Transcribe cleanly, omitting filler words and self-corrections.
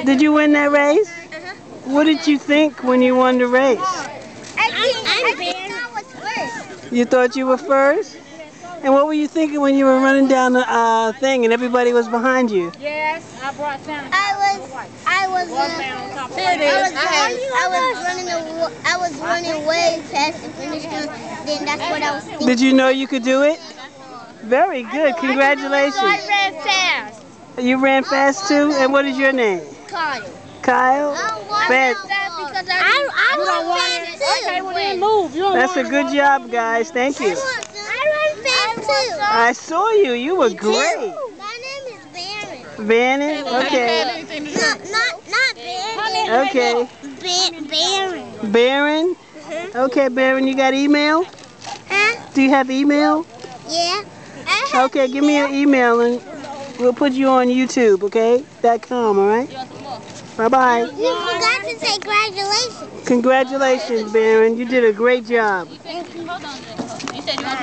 Did you win that race? What did you think when you won the race? I think I was first. You thought you were first? And what were you thinking when you were running down the thing and everybody was behind you? Yes, I brought Santa. I was running way past the finish line. Then that's what I was thinking. Did you know you could do it? Very good. Congratulations. I ran fast. You ran fast too? And what is your name? Kyle. Kyle? Fast. I run fast too. Okay, well then move. That's a good job, guys. Thank you. I run fast too. I saw you. You were great. My name is Bannon. Bannon? Okay. Not Bannon. Okay. Baron. Baron? Okay, Baron, you got email? Do you have email? Yeah. Okay, give me your email and we'll put you on YouTube, okay? .com, alright? Bye-bye. You forgot to say congratulations. Congratulations, Baron. You did a great job. Thank you. Hold on. You said you want